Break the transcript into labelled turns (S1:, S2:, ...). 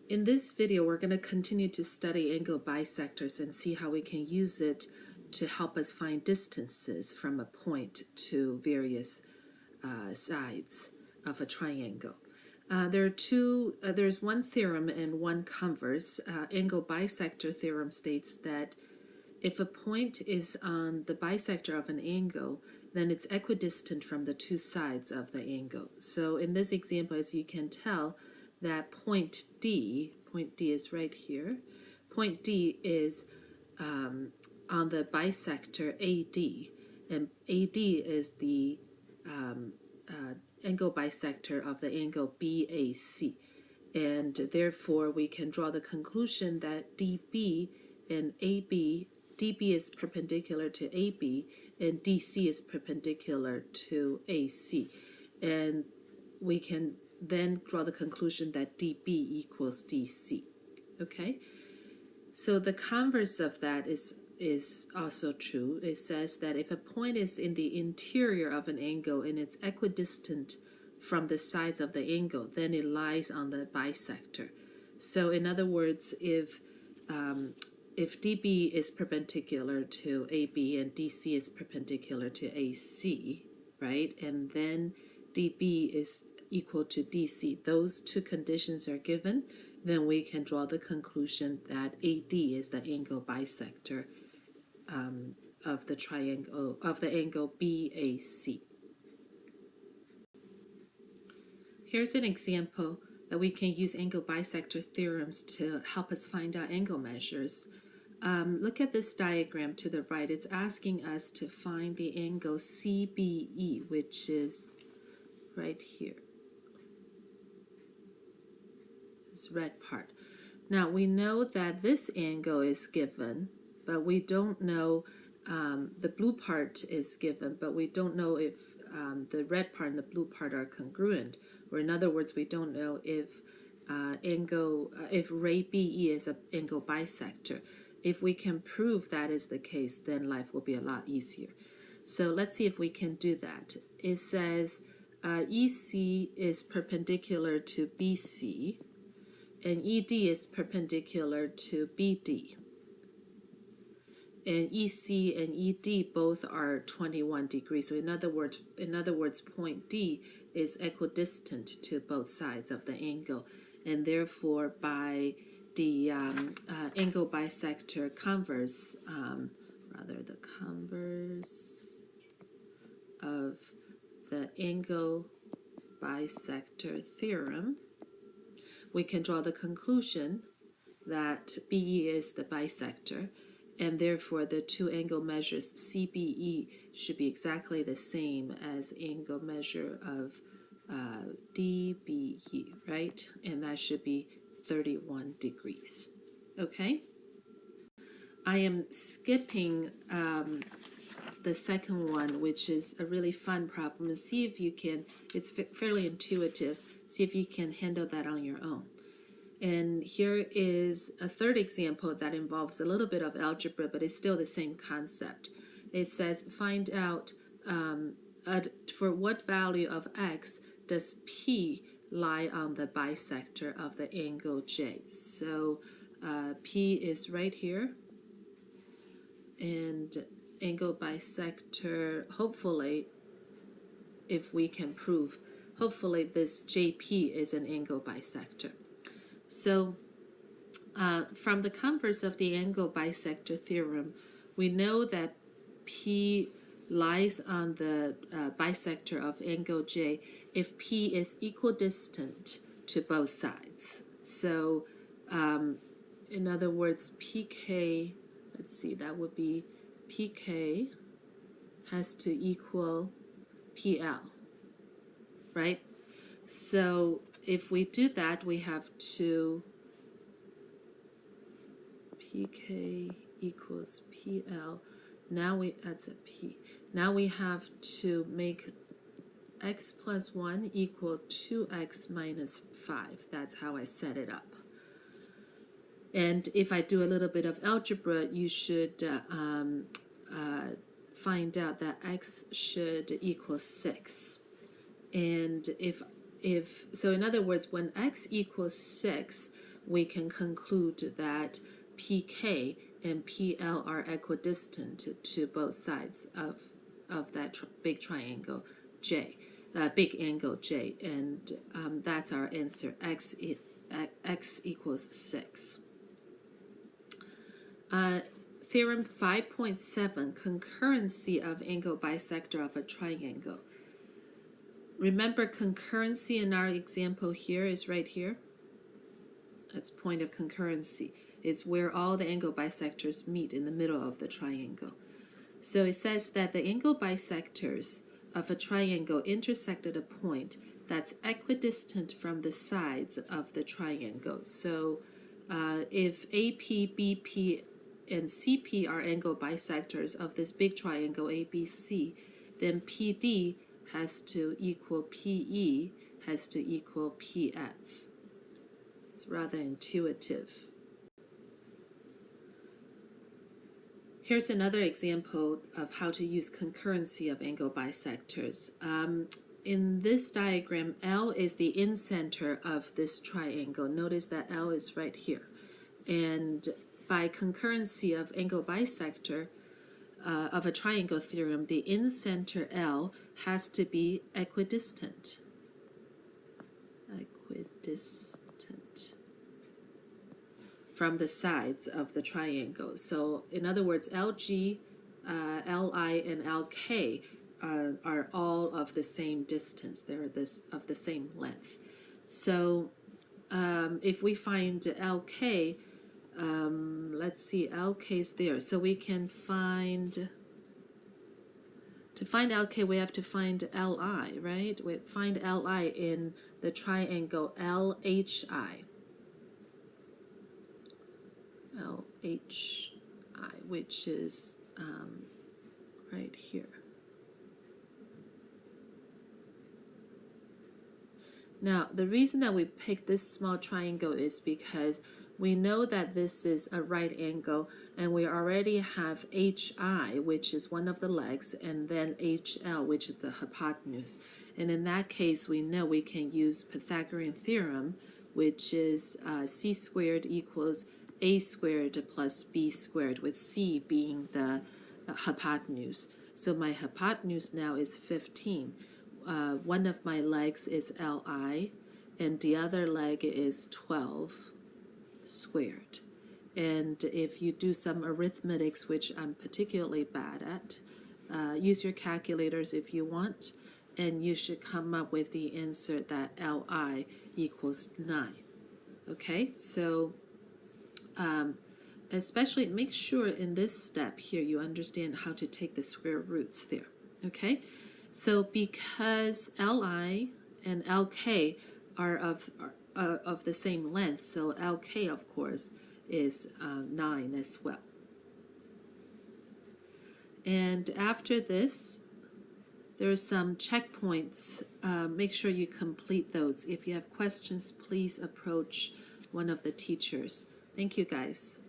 S1: In this video, we're going to continue to study angle bisectors and see how we can use it to help us find distances from a point to various sides of a triangle. There's one theorem and one converse. Angle bisector theorem states that if a point is on the bisector of an angle, then it's equidistant from the two sides of the angle. So in this example, as you can tell, that point D is right here. Point D is on the bisector AD, and AD is the angle bisector of the angle BAC. And therefore, we can draw the conclusion that DB and AB, DB is perpendicular to AB, and DC is perpendicular to AC. And we can then draw the conclusion that DB equals DC. Okay? So the converse of that is also true. It says that if a point is in the interior of an angle and it's equidistant from the sides of the angle, then it lies on the bisector. So in other words, if DB is perpendicular to AB and DC is perpendicular to AC, right, and then DB is equal to DC, those two conditions are given, then we can draw the conclusion that AD is the angle bisector of the triangle of the angle BAC. Here's an example that we can use angle bisector theorems to help us find out angle measures. Look at this diagram to the right. It's asking us to find the angle CBE, which is right here. This red part. Now we know that this angle is given, but we don't know, the blue part is given, but we don't know if the red part and the blue part are congruent. Or in other words, we don't know if if ray BE is an angle bisector. If we can prove that is the case, then life will be a lot easier. So let's see if we can do that. It says EC is perpendicular to BC, and ED is perpendicular to BD. And EC and ED both are 21 degrees. So in other words, point D is equidistant to both sides of the angle, and therefore by the angle bisector converse, the converse of the angle bisector theorem, we can draw the conclusion that BE is the bisector, and therefore the two angle measures CBE should be exactly the same as angle measure of DBE, right? And that should be 31 degrees. Okay? I am skipping the second one, which is a really fun problem, and see if you can, it's fairly intuitive, see if you can handle that on your own. And here is a third example that involves a little bit of algebra, but it's still the same concept. It says find out for what value of x does P lie on the bisector of the angle J. So P is right here, and angle bisector, hopefully, if we can prove, hopefully this JP is an angle bisector. So from the converse of the angle bisector theorem, we know that P lies on the bisector of angle J if P is equidistant to both sides. So in other words, PK, let's see, that would be PK has to equal PL, right? So if we do that, we have to PK equals PL. Now that's a P. Now we have to make x plus 1 equal 2x minus 5. That's how I set it up. And if I do a little bit of algebra, you should find out that x should equal 6. And so in other words, when x equals 6, we can conclude that PK and PL are equidistant to both sides of that big triangle J, big angle J, and that's our answer. X equals 6. Theorem 5.7, concurrency of angle bisector of a triangle. Remember, concurrency in our example here is right here. That's point of concurrency. It's where all the angle bisectors meet in the middle of the triangle. So it says that the angle bisectors of a triangle intersect at a point that's equidistant from the sides of the triangle. So if AP, BP, and CP are angle bisectors of this big triangle ABC, then PD has to equal PE, has to equal PF. It's rather intuitive. Here's another example of how to use concurrency of angle bisectors. In this diagram, L is the incenter of this triangle. Notice that L is right here. And by concurrency of angle bisector of a triangle theorem, the incenter L has to be equidistant. Equidistant from the sides of the triangle. So in other words, LG, LI, and LK are all of the same distance. They're of the same length. So if we find LK, let's see, LK is there. So we can find, to find LK, we have to find LI, right? We find LI in the triangle LHI. LHI, which is right here. Now, the reason that we picked this small triangle is because we know that this is a right angle, and we already have HI, which is one of the legs, and then HL, which is the hypotenuse. And in that case, we know we can use Pythagorean theorem, which is C squared equals A squared plus B squared, with C being the hypotenuse. So my hypotenuse now is 15. One of my legs is Li, and the other leg is 12 squared. And if you do some arithmetics, which I'm particularly bad at, use your calculators if you want, and you should come up with the answer that Li equals 9. Okay, so especially make sure in this step here you understand how to take the square roots there. Okay, so because Li and Lk are of the same length, so Lk, of course, is 9 as well. And after this, there are some checkpoints. Make sure you complete those. If you have questions, please approach one of the teachers. Thank you, guys.